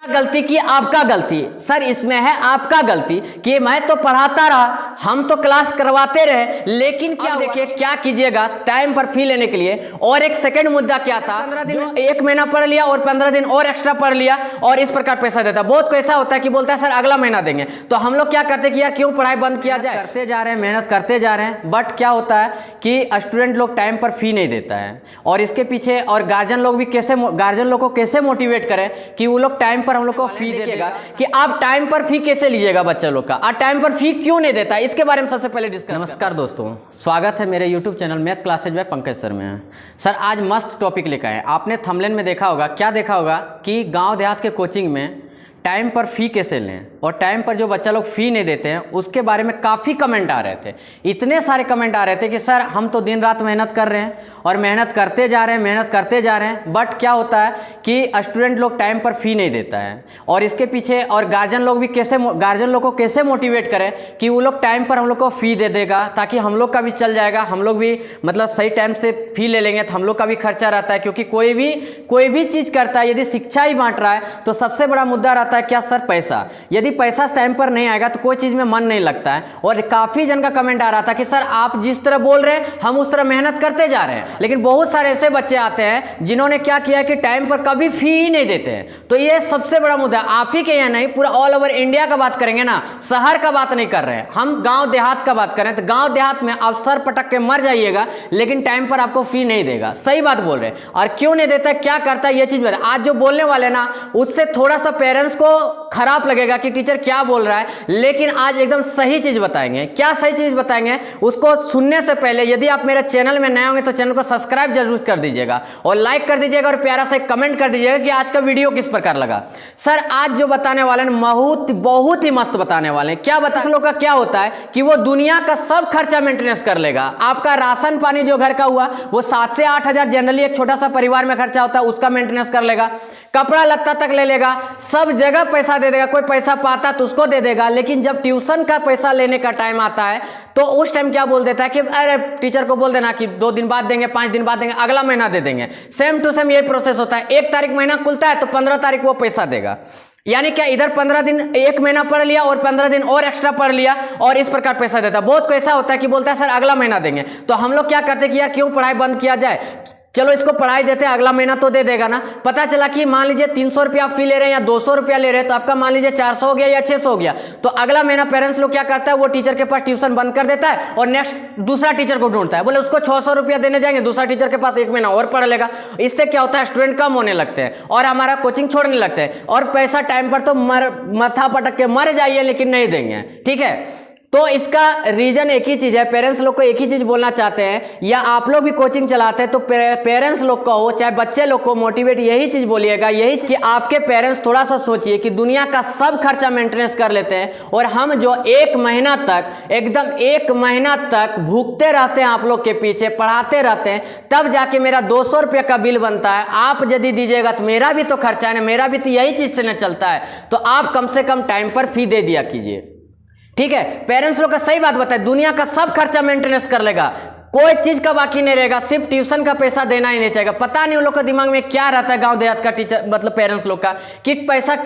गलती की आपका गलती सर, इसमें है आपका गलती कि मैं तो पढ़ाता रहा, हम तो क्लास करवाते रहे, लेकिन क्या देखिए क्या कीजिएगा टाइम पर फी लेने के लिए। और एक सेकंड मुद्दा क्या था, 15 दिन एक महीना पढ़ लिया और 15 दिन और एक्स्ट्रा पढ़ लिया और इस प्रकार पैसा देता। बहुत को ऐसा होता है कि बोलता है सर अगला महीना देंगे, तो हम लोग क्या करते हैं कि यार क्यों पढ़ाई बंद किया जाए, करते जा रहे हैं, मेहनत करते जा रहे हैं, बट क्या होता है कि स्टूडेंट लोग टाइम पर फी नहीं देता है। और इसके पीछे और गार्जियन लोग भी कैसे, गार्जियन लोग को कैसे मोटिवेट करें कि वो लोग टाइम पर हम लोग को फी दे देगा, कि आप टाइम पर फी कैसे लीजिएगा बच्चे लोग का, आप टाइम पर फी क्यों नहीं देता, इसके बारे में सबसे पहले डिस्कस। नमस्कार दोस्तों, स्वागत है मेरे YouTube channel math classes by Pankaj sir में। सर आज मस्त टॉपिक लेकर आए। आपने थंबनेल में देखा होगा, क्या देखा होगा कि गांव देहात के कोचिंग में टाइम पर फ़ी कैसे लें और टाइम पर जो बच्चा लोग फ़ी नहीं देते हैं उसके बारे में काफ़ी कमेंट आ रहे थे। इतने सारे कमेंट आ रहे थे कि सर हम तो दिन रात मेहनत कर रहे हैं और मेहनत करते जा रहे हैं, मेहनत करते जा रहे हैं, बट क्या होता है कि स्टूडेंट लोग टाइम पर फ़ी नहीं देता है। और इसके पीछे और गार्जियन लोग भी कैसे, गार्जियन लोग को कैसे मोटिवेट करें कि वो लोग टाइम पर हम लोग को फ़ी दे देगा, ताकि हम लोग का भी चल जाएगा, हम लोग भी मतलब सही टाइम से फ़ी ले लेंगे तो हम लोग का भी खर्चा रहता है। क्योंकि कोई भी चीज़ करता है, यदि शिक्षा ही बांट रहा है तो सबसे बड़ा मुद्दा रहता है क्या सर, पैसा। यदि पैसा टाइम पर नहीं आएगा तो कोई चीज में मन नहीं लगता है। और काफी जन का कमेंट आ रहा था कि सर आप जिस तरह बोल रहे हैं हम उस तरह मेहनत करते जा रहे हैं, लेकिन बहुत सारे ऐसे बच्चे आते हैं जिन्होंने क्या किया कि टाइम पर कभी फी ही नहीं देते हैं। तो ये सबसे बड़ा मुद्दा, आप ही के यहाँ नहीं पूरा ऑल ओवर इंडिया का बात करेंगे ना, शहर का बात नहीं कर रहे हैं, हम गांव देहात का बात करें तो गांव देहात में आप सर पटक के मर जाइएगा लेकिन टाइम पर आपको फी नहीं देगा। सही बात बोल रहे हैं। और क्यों नहीं देता, क्या करता है, ये चीज बता। आज जो बोलने वाले ना उससे थोड़ा सा पेरेंट्स को खराब लगेगा कि टीचर क्या बोल रहा है, लेकिन आज एकदम सही चीज बताएंगे। क्या सही चीज बताएंगे उसको सुनने से पहले यदि आप मेरे चैनल में नए होंगे तो चैनल को सब्सक्राइब जरूर कर दीजिएगा और लाइक कर दीजिएगा और प्यारा सा कमेंट कर दीजिएगा कि आज का वीडियो किस प्रकार लगा। सर आज जो बताने वाले हैं बहुत ही मस्त बताने वाले हैं। क्या बता लोग का क्या होता है कि वो दुनिया का सब खर्चा मेंटेनेंस कर लेगा। आपका राशन पानी जो घर का हुआ वो 7 से 8 हजार जनरली एक छोटा सा परिवार में खर्चा होता है, उसका मेंटेनेंस कर लेगा, कपड़ा लत्ता तक ले लेगा, सब जगह पैसा दे देगा। कोई पैसा पाता तो उसको दे देगा, लेकिन जब ट्यूशन का पैसा लेने का टाइम आता है तो उस टाइम क्या बोल देता है कि अरे टीचर को बोल देना कि 2 दिन बाद देंगे, 5 दिन बाद देंगे, अगला महीना दे देंगे। सेम टू सेम यही प्रोसेस होता है। 1 तारीख महीना खुलता है तो 15 तारीख वो पैसा देगा। यानी क्या, इधर 15 दिन एक महीना पढ़ लिया और 15 दिन और एक्स्ट्रा पढ़ लिया और इस प्रकार पैसा देता है। बहुत को ऐसा होता है कि बोलता है सर अगला महीना देंगे, तो हम लोग क्या करते हैं कि यार क्यों पढ़ाई बंद किया जाए, चलो इसको पढ़ाई देते हैं, अगला महीना तो दे देगा ना। पता चला कि मान लीजिए 300 रुपया फी ले रहे हैं या 200 रुपया ले रहे हैं, तो आपका मान लीजिए 400 हो गया या 600 हो गया, तो अगला महीना पेरेंट्स लोग क्या करता है, वो टीचर के पास ट्यूशन बंद कर देता है और नेक्स्ट दूसरा टीचर को ढूंढता है। बोले उसको 600 रुपया देने जाएंगे, दूसरा टीचर के पास 1 महीना और पढ़ लेगा। इससे क्या होता है, स्टूडेंट कम होने लगते हैं और हमारा कोचिंग छोड़ने लगते हैं और पैसा टाइम पर तो माथा पटक के मर जाइए लेकिन नहीं देंगे। ठीक है, तो इसका रीजन एक ही चीज है। पेरेंट्स लोग को एक ही चीज बोलना चाहते हैं, या आप लोग भी कोचिंग चलाते हैं तो पेरेंट्स लोग को हो चाहे बच्चे लोग को मोटिवेट यही चीज बोलिएगा, यही कि आपके पेरेंट्स थोड़ा सा सोचिए कि दुनिया का सब खर्चा मेंटेनेंस कर लेते हैं और हम जो 1 महीना तक एकदम 1 महीना तक भूखते रहते हैं, आप लोग के पीछे पढ़ाते रहते हैं, तब जाके मेरा 200 रुपये का बिल बनता है। आप यदि दीजिएगा तो मेरा भी तो खर्चा है ना, मेरा भी तो यही चीज से ना चलता है। तो आप कम से कम टाइम पर फी दे दिया कीजिए। ठीक है, पेरेंट्स लोग का सही बात बताए, दुनिया का सब खर्चा मेंटेनेंस कर लेगा, कोई चीज का बाकी नहीं रहेगा, सिर्फ ट्यूशन का पैसा देना ही नहीं चाहिए। पता नहीं उन लोग के दिमाग में क्या रहता है गांव देहात का टीचर मतलब पेरेंट्स लोग का, कि पैसा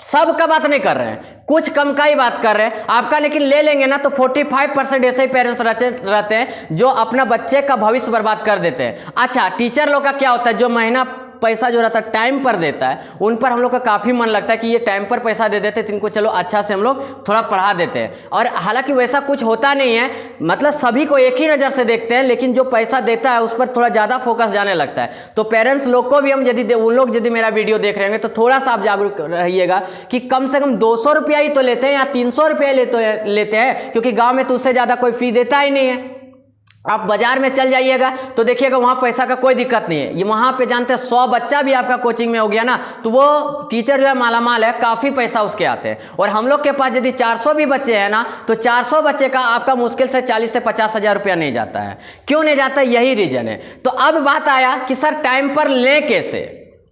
सब का बात नहीं कर रहे हैं, कुछ कम का ही बात कर रहे हैं आपका, लेकिन ले लेंगे ना तो 45% ऐसे ही पेरेंट्स रहते हैं जो अपना बच्चे का भविष्य बर्बाद कर देते हैं। अच्छा, टीचर लोग का क्या होता है, जो महीना पैसा जो रहता है टाइम पर देता है, उन पर हम लोग का काफी मन लगता है कि ये टाइम पर पैसा दे देते हैं, इनको चलो अच्छा से हम लोग थोड़ा पढ़ा देते हैं। और हालांकि वैसा कुछ होता नहीं है, मतलब सभी को एक ही नज़र से देखते हैं, लेकिन जो पैसा देता है उस पर थोड़ा ज़्यादा फोकस जाने लगता है। तो पेरेंट्स लोग को भी हम यदि उन लोग यदि मेरा वीडियो देख रहे होंगे तो थोड़ा सा आप जागरूक रहिएगा कि कम से कम 200 रुपया ही तो लेते हैं या 300 रुपया लेते हैं, क्योंकि गाँव में तो उससे ज़्यादा कोई फी देता ही नहीं है। आप बाजार में चल जाइएगा तो देखिएगा वहाँ पैसा का कोई दिक्कत नहीं है। ये वहाँ पे जानते हैं 100 बच्चा भी आपका कोचिंग में हो गया ना तो वो टीचर जो है मालामाल है, काफ़ी पैसा उसके आते हैं। और हम लोग के पास यदि 400 भी बच्चे हैं ना तो 400 बच्चे का आपका मुश्किल से 40 से 50 हज़ार रुपया नहीं जाता है। क्यों नहीं जाता, यही रीज़न है। तो अब बात आया कि सर टाइम पर लें कैसे।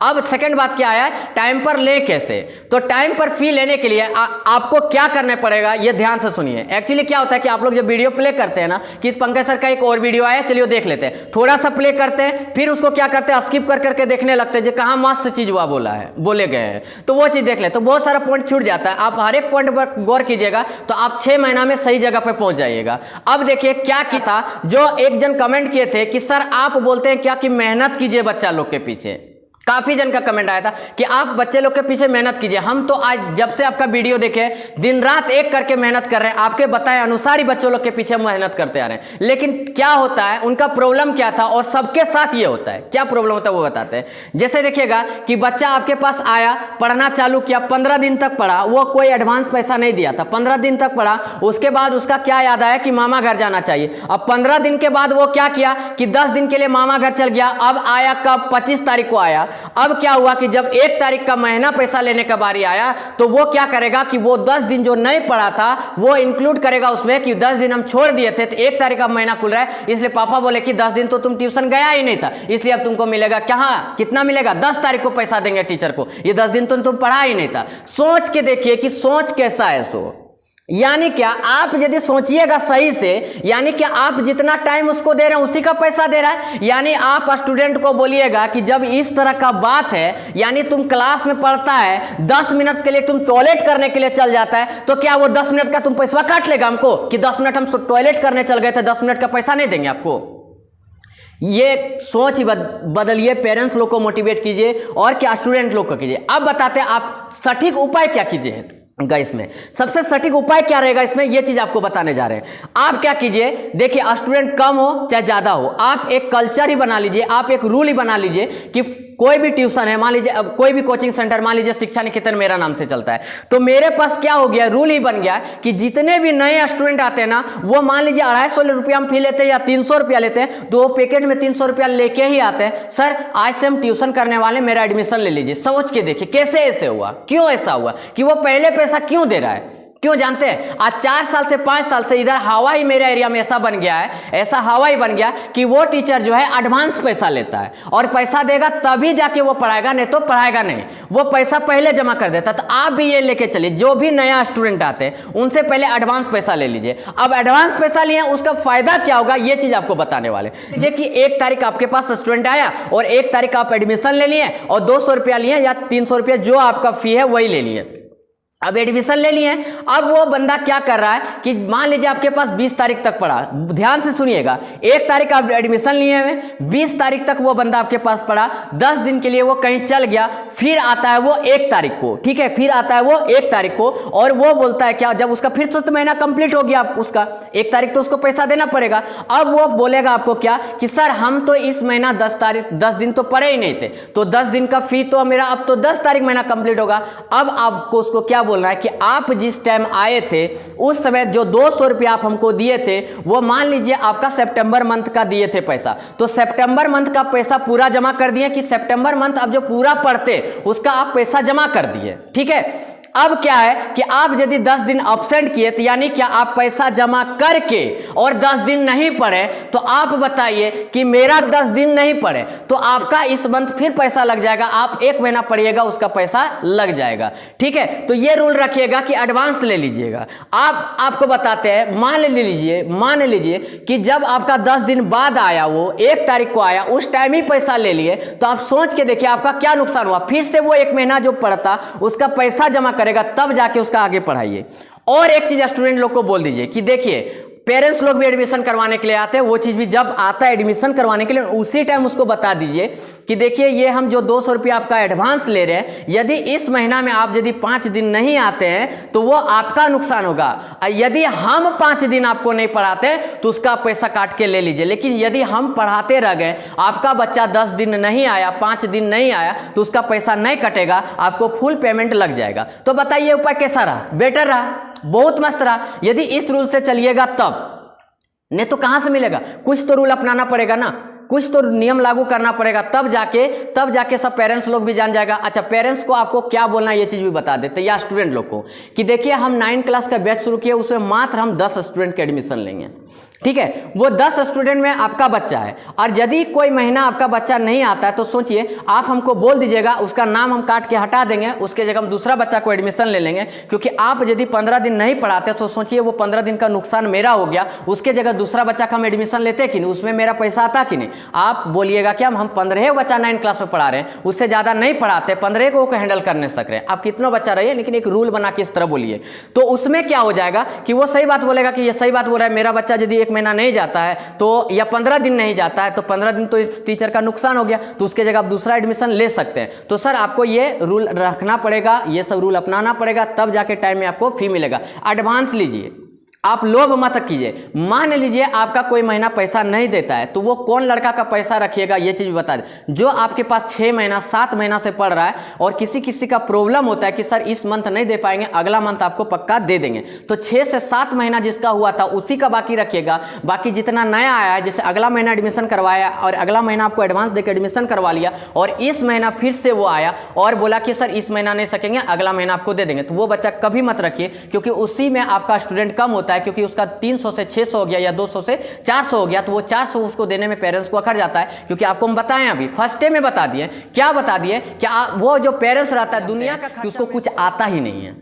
अब सेकंड बात क्या आया, टाइम पर ले कैसे। तो टाइम पर फी लेने के लिए आपको क्या करना पड़ेगा, ये ध्यान से सुनिए। एक्चुअली क्या होता है कि आप लोग जब वीडियो प्ले करते हैं ना, कि पंकज सर का एक और वीडियो आया, चलिए देख लेते हैं, थोड़ा सा प्ले करते हैं, फिर उसको क्या करते हैं, स्किप कर करके देखने लगते हैं, जो कहाँ मस्त चीज हुआ बोले गए हैं, तो वो चीज देख ले, तो बहुत सारा पॉइंट छूट जाता है। आप हर एक पॉइंट पर गौर कीजिएगा तो आप 6 महीना में सही जगह पर पहुंच जाइएगा। अब देखिए क्या की था, जो एक जन कमेंट किए थे कि सर आप बोलते हैं क्या कि मेहनत कीजिए बच्चा लोग के पीछे, काफी जन का कमेंट आया था कि आप बच्चे लोग के पीछे मेहनत कीजिए। हम तो आज जब से आपका वीडियो देखे दिन रात एक करके मेहनत कर रहे हैं, आपके बताए अनुसार ही बच्चों लोग के पीछे मेहनत करते आ रहे हैं। लेकिन क्या होता है, उनका प्रॉब्लम क्या था और सबके साथ ये होता है, क्या प्रॉब्लम होता है वो बताते हैं। जैसे देखिएगा कि बच्चा आपके पास आया, पढ़ना चालू किया, 15 दिन तक पढ़ा, वो कोई एडवांस पैसा नहीं दिया था, 15 दिन तक पढ़ा, उसके बाद उसका क्या याद आया कि मामा घर जाना चाहिए। अब 15 दिन के बाद वो क्या किया कि 10 दिन के लिए मामा घर चल गया। अब आया कब, 25 तारीख को आया। अब क्या हुआ कि जब 1 तारीख का महीना पैसा लेने का बारी आया, तो वो क्या करेगा कि वो 10 दिन जो नहीं पढ़ा था वो इंक्लूड करेगा उसमें, कि 10 दिन हम छोड़ दिए थे, तो 1 तारीख का महीना खुल रहा है, इसलिए पापा बोले कि 10 दिन तो तुम ट्यूशन गया ही नहीं था, इसलिए अब तुमको मिलेगा क्या, कितना मिलेगा, 10 तारीख को पैसा देंगे टीचर को, ये 10 दिन तो तुम पढ़ा ही नहीं था। सोच के देखिए कि सोच कैसा है सो, यानी क्या, आप यदि सोचिएगा सही से, यानी कि आप जितना टाइम उसको दे रहे हैं उसी का पैसा दे रहा है। यानी आप स्टूडेंट को बोलिएगा कि जब इस तरह का बात है, यानी तुम क्लास में पढ़ता है, 10 मिनट के लिए तुम टॉयलेट करने के लिए चल जाता है, तो क्या वो 10 मिनट का तुम पैसा काट लेगा हमको, कि 10 मिनट हम टॉयलेट करने चल गए थे, 10 मिनट का पैसा नहीं देंगे आपको। ये सोच ही बदलिए, पेरेंट्स लोग को मोटिवेट कीजिए और क्या स्टूडेंट लोग को कीजिए। अब बताते हैं आप सटीक उपाय क्या कीजिए इसमें, सबसे सटीक उपाय क्या रहेगा इसमें, ये चीज आपको बताने जा रहे हैं। आप क्या कीजिए, देखिए स्टूडेंट कम हो चाहे ज्यादा हो, आप एक कल्चर ही बना लीजिए, आप एक रूल ही बना लीजिए कि कोई भी ट्यूशन है, मान लीजिए अब कोई भी कोचिंग सेंटर, मान लीजिए शिक्षा निकेतन मेरा नाम से चलता है, तो मेरे पास क्या हो गया, रूल ही बन गया कि जितने भी नए स्टूडेंट आते हैं ना, वो मान लीजिए 250 रुपया हम फी लेते हैं या 300 रुपया लेते हैं, तो वो पैकेट में 300 रुपया लेके ही आते हैं। सर आज से हम ट्यूशन करने वाले, मेरा एडमिशन ले लीजिए। सोच के देखिए कैसे ऐसे हुआ, क्यों ऐसा हुआ, कि वो पहले पैसा क्यों दे रहा है, क्यों जानते हैं, आज 4 साल से 5 साल से इधर हवा ही मेरे एरिया में ऐसा बन गया है, ऐसा हवा ही बन गया कि वो टीचर जो है एडवांस पैसा लेता है, और पैसा देगा तभी जाके वो पढ़ाएगा, नहीं तो पढ़ाएगा नहीं, वो पैसा पहले जमा कर देता। तो आप भी ये लेके चलिए, जो भी नया स्टूडेंट आते हैं उनसे पहले एडवांस पैसा ले लीजिए। अब एडवांस पैसा लिए उसका फायदा क्या होगा, ये चीज आपको बताने वाले। देखिए 1 तारीख आपके पास स्टूडेंट आया और 1 तारीख आप एडमिशन ले लिए और 200 रुपया लिए या 300 रुपया जो आपका फी है वही ले लिए। अब एडमिशन ले लिए, अब वो बंदा क्या कर रहा है कि मान लीजिए आपके पास 20 तारीख तक पढ़ा, ध्यान से सुनिएगा, 1 तारीख आप एडमिशन लिए हुए, 20 तारीख तक वो बंदा आपके पास पढ़ा, 10 दिन के लिए वो कहीं चल गया, फिर आता है वो 1 तारीख को, ठीक है, फिर आता है वो 1 तारीख को, और वो बोलता है क्या, जब उसका फिर से तो महीना कंप्लीट हो गया, उसका 1 तारीख तो उसको पैसा देना पड़ेगा। अब वो बोलेगा आपको क्या कि सर हम तो इस महीना 10 दिन तो पढ़े ही नहीं थे, तो 10 दिन का फी तो मेरा अब तो 10 तारीख महीना कंप्लीट होगा। अब आपको उसको क्या बोलना है कि आप जिस टाइम आए थे उस समय जो 200 रुपया आप हमको दिए थे, वो मान लीजिए आपका सितंबर मंथ का दिए थे पैसा, तो सितंबर मंथ का पैसा पूरा जमा कर दिए, कि सितंबर मंथ अब जो पूरा पढ़ते उसका आप पैसा जमा कर दिए, ठीक है। अब क्या है कि आप यदि 10 दिन अब्सेंट किए, तो यानी क्या आप पैसा जमा करके और 10 दिन नहीं पढ़े, तो आप बताइए कि मेरा 10 दिन नहीं पढ़े तो आपका इस मंथ फिर पैसा लग जाएगा, आप 1 महीना पढ़िएगा उसका पैसा लग जाएगा, ठीक है। तो ये रूल रखिएगा कि एडवांस ले लीजिएगा। आपको बताते हैं, मान लीजिए कि जब आपका 10 दिन बाद आया, वो 1 तारीख को आया, उस टाइम ही पैसा ले लिए, तो आप सोच के देखिए आपका क्या नुकसान हुआ। फिर से वो 1 महीना जो पढ़ता उसका पैसा जमा करेगा, तब जाके उसका आगे पढ़ाइए। और एक चीज स्टूडेंट लोग को बोल दीजिए कि देखिए पेरेंट्स लोग भी एडमिशन करवाने के लिए आते हैं, वो चीज भी जब आता है एडमिशन करवाने के लिए उसी टाइम उसको बता दीजिए कि देखिए ये हम जो 200 रुपया आपका एडवांस ले रहे हैं, यदि इस महीना में आप यदि 5 दिन नहीं आते हैं तो वो आपका नुकसान होगा, यदि हम 5 दिन आपको नहीं पढ़ाते तो उसका पैसा काट के ले लीजिए, लेकिन यदि हम पढ़ाते रह गए, आपका बच्चा 10 दिन नहीं आया, 5 दिन नहीं आया, तो उसका पैसा नहीं कटेगा, आपको फुल पेमेंट लग जाएगा। तो बताइए उपाय कैसा रहा, बेटर रहा, बहुत मस्त रहा। यदि इस रूल से चलिएगा तब, नहीं तो कहां से मिलेगा, कुछ तो रूल अपनाना पड़ेगा ना, कुछ तो नियम लागू करना पड़ेगा, तब जाके सब पेरेंट्स लोग भी जान जाएगा। अच्छा, पेरेंट्स को आपको क्या बोलना है ये चीज भी बता देते या स्टूडेंट लोग को कि देखिए हम 9 क्लास का बैच शुरू किए, उसमें मात्र हम 10 स्टूडेंट के एडमिशन लेंगे, ठीक है, वो 10 स्टूडेंट में आपका बच्चा है और यदि कोई महीना आपका बच्चा नहीं आता है तो सोचिए, आप हमको बोल दीजिएगा, उसका नाम हम काट के हटा देंगे, उसके जगह हम दूसरा बच्चा को एडमिशन ले लेंगे। क्योंकि आप यदि 15 दिन नहीं पढ़ाते तो सोचिए वो 15 दिन का नुकसान मेरा हो गया, उसके जगह दूसरा बच्चा का हम एडमिशन लेते कि नहीं, उसमें मेरा पैसा आता कि नहीं। आप बोलिएगा कि हम 15 बच्चा 9 क्लास में पढ़ा रहे हैं, उससे ज़्यादा नहीं पढ़ाते, 15 को हैंडल कर नहीं सक रहे हैं, आप कितना बच्चा रहिए लेकिन एक रूल बना के इस तरह बोलिए। तो उसमें क्या हो जाएगा कि वो सही बात बोलेगा कि ये सही बात बोल रहा है, मेरा बच्चा यदि 1 महीना नहीं जाता है तो या 15 दिन नहीं जाता है तो 15 दिन तो इस टीचर का नुकसान हो गया, तो उसके जगह आप दूसरा एडमिशन ले सकते हैं। तो सर आपको ये रूल रखना पड़ेगा, ये सब रूल अपनाना पड़ेगा, तब जाके टाइम में आपको फी मिलेगा। एडवांस लीजिए, आप लोभ मत कीजिए। मान लीजिए आपका कोई महीना पैसा नहीं देता है तो वो कौन लड़का का पैसा रखिएगा, ये चीज़ बता दें। जो आपके पास 6 महीना 7 महीना से पढ़ रहा है और किसी का प्रॉब्लम होता है कि सर इस मंथ नहीं दे पाएंगे, अगला मंथ आपको पक्का दे देंगे, तो 6 से 7 महीना जिसका हुआ था उसी का बाकी रखिएगा। बाकी जितना नया आया है, जैसे अगला महीना एडमिशन करवाया और अगला महीना आपको एडवांस देकर एडमिशन करवा लिया और इस महीना फिर से वो आया और बोला कि सर इस महीना नहीं सकेंगे, अगला महीना आपको दे देंगे, तो वो बच्चा कभी मत रखिए, क्योंकि उसी में आपका स्टूडेंट कम होता है। क्योंकि उसका 300 से 600 हो गया या 200 से 400 हो गया, तो वो 400 उसको देने में पेरेंट्स को अखर जाता है। क्योंकि आपको हम बताएं, अभी फर्स्ट डे में बता दिए, क्या बता दिए कि वो जो पेरेंट्स रहता है दुनिया का, कि उसको कुछ आता ही नहीं है,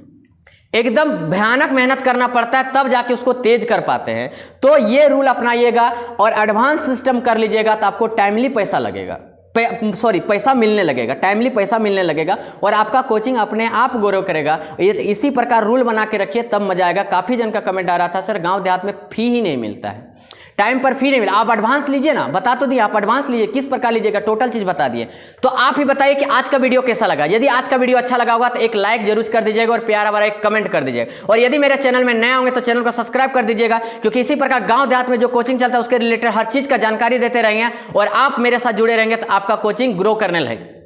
एकदम भयानक मेहनत करना पड़ता है तब जाके उसको तेज कर पाते हैं। तो ये रूल अपनाइएगा और एडवांस सिस्टम कर लीजिएगा, तो आपको टाइमली पैसा लगेगा, पैसा मिलने लगेगा, टाइमली पैसा मिलने लगेगा और आपका कोचिंग अपने आप ग्रो करेगा। इसी प्रकार रूल बना के रखिए, तब मजा आएगा। काफ़ी जन का कमेंट आ रहा था सर गांव देहात में फी ही नहीं मिलता है, टाइम पर फी नहीं मिला। आप एडवांस लीजिए ना, बता तो दिए, आप एडवांस लीजिए, किस प्रकार लीजिएगा टोटल चीज बता दिए। तो आप ही बताइए कि आज का वीडियो कैसा लगा। यदि आज का वीडियो अच्छा लगा होगा तो एक लाइक जरूर कर दीजिएगा और प्यारा वाला एक कमेंट कर दीजिएगा। और यदि मेरे चैनल में नए होंगे तो चैनल को सब्सक्राइब कर दीजिएगा, क्योंकि इसी प्रकार गांव देहात में जो कोचिंग चलता है उसके रिलेटेड हर चीज का जानकारी देते रहेंगे और आप मेरे साथ जुड़े रहेंगे तो आपका कोचिंग ग्रो करने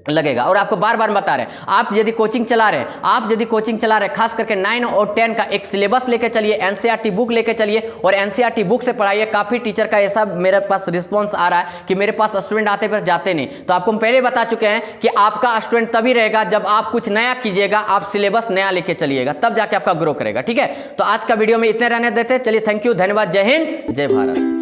लगेगा। और आपको बार बार बता रहे हैं, आप यदि कोचिंग चला रहे हैं, खास करके 9 और 10 का एक सिलेबस लेके चलिए, एनसीईआरटी बुक लेके चलिए और एनसीईआरटी बुक से पढ़ाइए। काफी टीचर का ऐसा मेरे पास रिस्पॉन्स आ रहा है कि मेरे पास स्टूडेंट आते पर जाते नहीं। तो आपको हम पहले बता चुके हैं कि आपका स्टूडेंट तभी रहेगा जब आप कुछ नया कीजिएगा, आप सिलेबस नया लेके चलिएगा, तब जाके आपका ग्रो करेगा। ठीक है, तो आज का वीडियो में इतने रहने देते। चलिए, थैंक यू, धन्यवाद, जय हिंद, जय भारत।